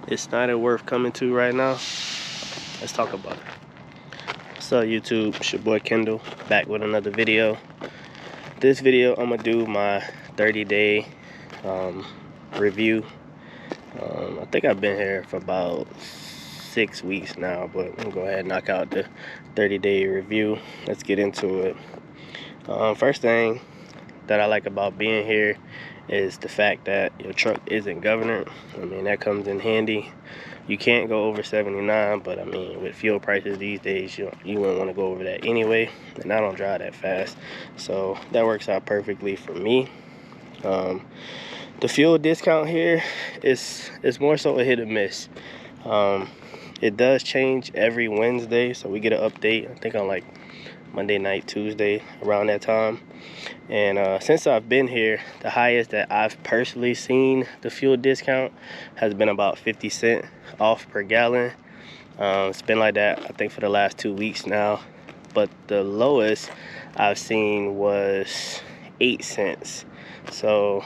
Is Schneider worth coming to right now? Let's talk about it. What's up, YouTube? It's your boy Kendall, back with another video. This video, I'm gonna do my 30-day review. I think I've been here for about 6 weeks now, but I'm gonna go ahead and knock out the 30-day review. Let's get into it. First thing that I like about being here is the fact that your truck isn't governed. I mean, that comes in handy. You can't go over 79, but I mean, with fuel prices these days, you wouldn't want to go over that anyway, and I don't drive that fast, so that works out perfectly for me. The fuel discount here is more so a hit or miss. It does change every Wednesday, so we get an update, I think on like Monday night, Tuesday, around that time. And since I've been here, the highest that I've personally seen the fuel discount has been about 50 cents off per gallon. It's been like that, I think, for the last 2 weeks now. But the lowest I've seen was 8 cents. So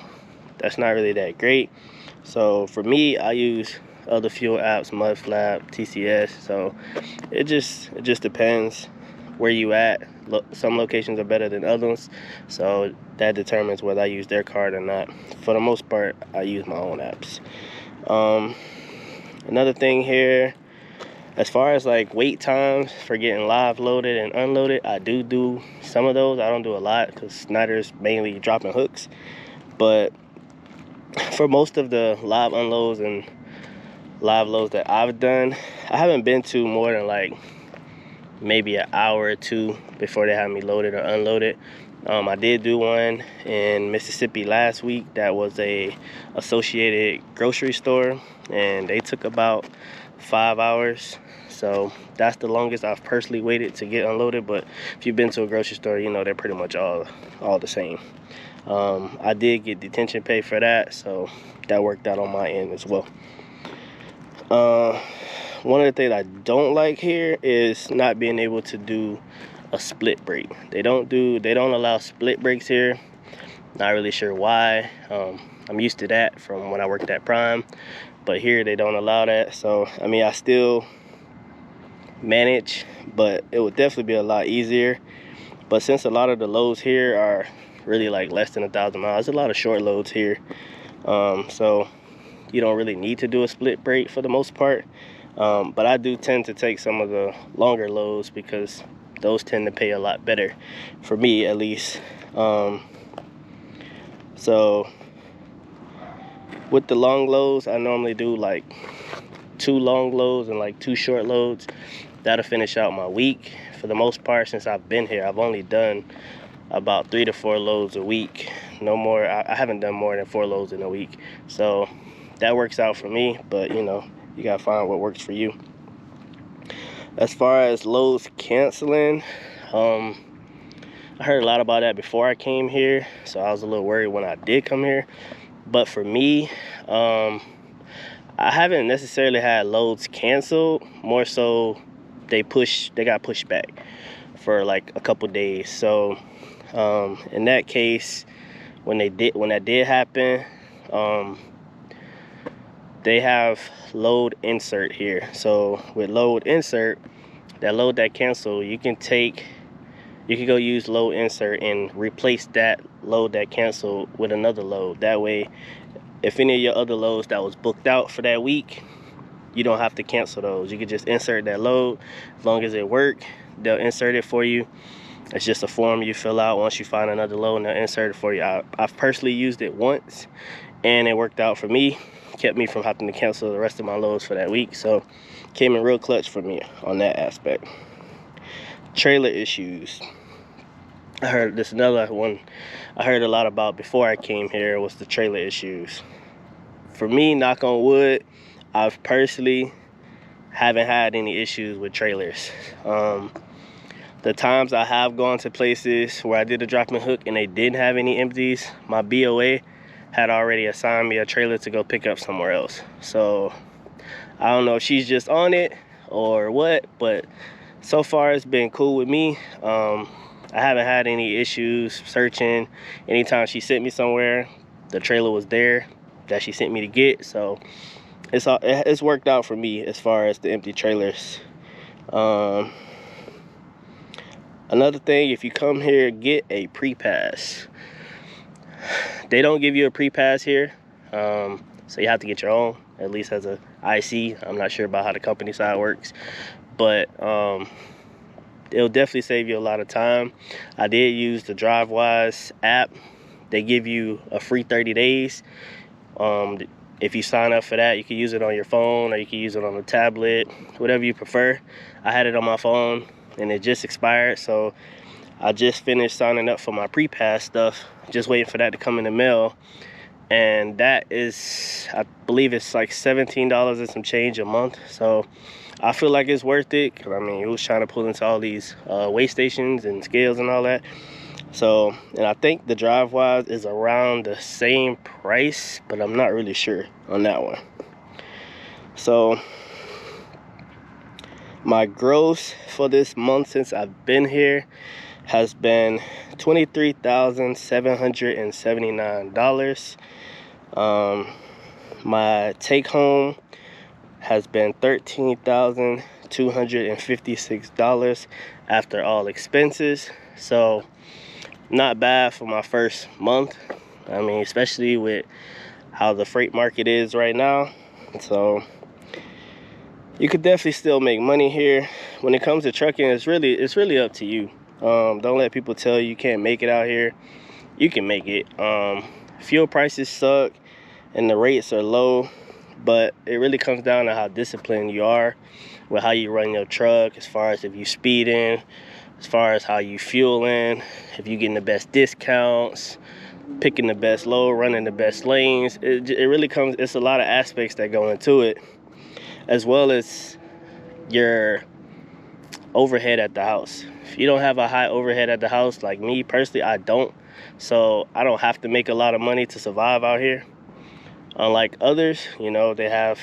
that's not really that great. So for me, I use other fuel apps, Mudflap, TCS. So it just depends where you at. Some locations are better than others, so that determines whether I use their card or not. For the most part, I use my own apps. Another thing here, as far as like wait times for getting live loaded and unloaded, I do some of those. I don't do a lot because Schneider's mainly dropping hooks, but for most of the live unloads and live loads that I've done, I haven't been to more than like maybe an hour or two before they have me loaded or unloaded. I did do one in Mississippi last week. That was a Associated grocery store, and they took about 5 hours. So that's the longest I've personally waited to get unloaded. But if you've been to a grocery store, you know they're pretty much all the same. I did get detention pay for that, so that worked out on my end as well. One of the things I don't like here is not being able to do a split break. They don't allow split breaks here. Not really sure why. I'm used to that from when I worked at Prime, but here they don't allow that. So I mean, I still manage, but it would definitely be a lot easier. But since a lot of the loads here are really like less than 1,000 miles, there's a lot of short loads here. So you don't really need to do a split break for the most part. But I do tend to take some of the longer loads because those tend to pay a lot better, for me at least. So with the long loads, I normally do like 2 long loads and like 2 short loads. That'll finish out my week. For the most part, since I've been here, I've only done about 3 to 4 loads a week. No more. I haven't done more than 4 loads in a week. So that works out for me, but you know, you gotta find what works for you. As far as loads canceling, I heard a lot about that before I came here, so I was a little worried when I did come here. But for me, I haven't necessarily had loads canceled. More so, they got pushed back for like a couple days. So in that case, when that did happen, they have load insert here. So with load insert, that load that canceled, you can go use load insert and replace that load that canceled with another load. That way, if any of your other loads that was booked out for that week, you don't have to cancel those. You can just insert that load. As long as it works, they'll insert it for you. It's just a form you fill out once you find another load, and they'll insert it for you. I've personally used it once, and it worked out for me. Kept me from having to cancel the rest of my loads for that week. So came in real clutch for me on that aspect. Trailer issues. I heard this another one I heard a lot about before I came here was the trailer issues. For me, knock on wood, I've personally haven't had any issues with trailers. The times I have gone to places where I did a drop and hook and they didn't have any empties, my BOA had already assigned me a trailer to go pick up somewhere else. So I don't know if she's just on it or what, but so far it's been cool with me. I haven't had any issues searching. Anytime she sent me somewhere, the trailer was there that she sent me to get. So it's worked out for me as far as the empty trailers. Another thing, if you come here, get a pre-pass. They don't give you a pre-pass here, so you have to get your own, at least as a IC. I'm not sure about how the company side works, but it'll definitely save you a lot of time. I did use the DriveWise app. They give you a free 30 days. If you sign up for that, you can use it on your phone or you can use it on a tablet, whatever you prefer. I had it on my phone and it just expired, so I just finished signing up for my pre-pass stuff, just waiting for that to come in the mail. And that is, I believe it's like $17 and some change a month. So I feel like it's worth it, because I mean, it was trying to pull into all these weigh stations and scales and all that. So, and I think the DriveWise is around the same price, but I'm not really sure on that one. So my gross for this month since I've been here has been $23,779. My take home has been $13,256 after all expenses. So not bad for my first month. I mean, especially with how the freight market is right now. So you could definitely still make money here. When it comes to trucking, it's really up to you. Don't let people tell you can't make it out here. You can make it. Fuel prices suck and the rates are low, but it really comes down to how disciplined you are with how you run your truck, as far as if you speeding, as far as how you fueling, if you getting the best discounts, picking the best load, running the best lanes. It really comes, it's a lot of aspects that go into it, as well as your overhead at the house. If you don't have a high overhead at the house, like me personally, I don't. So I don't have to make a lot of money to survive out here. Unlike others, you know, they have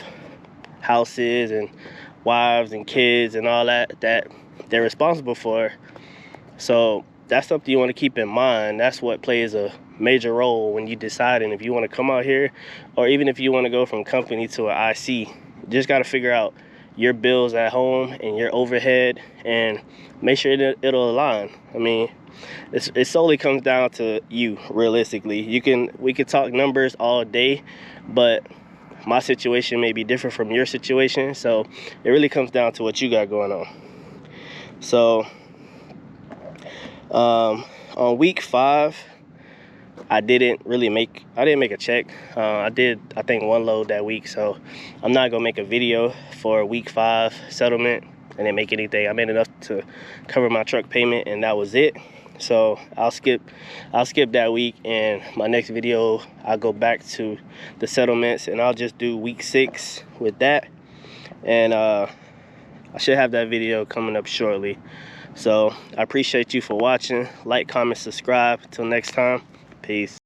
houses and wives and kids and all that they're responsible for. So that's something you want to keep in mind. That's what plays a major role when you deciding if you want to come out here, or even if you want to go from company to an IC. You just got to figure out your bills at home and your overhead and make sure that it'll align. I mean, it solely comes down to you, realistically. We could talk numbers all day, but my situation may be different from your situation, so it really comes down to what you got going on. So on week 5, I didn't make a check. I did, I think, 1 load that week, so I'm not gonna make a video for week 5 settlement. I didn't make anything. I made enough to cover my truck payment, and that was it. So I'll skip that week, and my next video I'll go back to the settlements, and I'll just do week 6 with that. And I should have that video coming up shortly. So I appreciate you for watching. Like, comment, subscribe. Till next time, peace.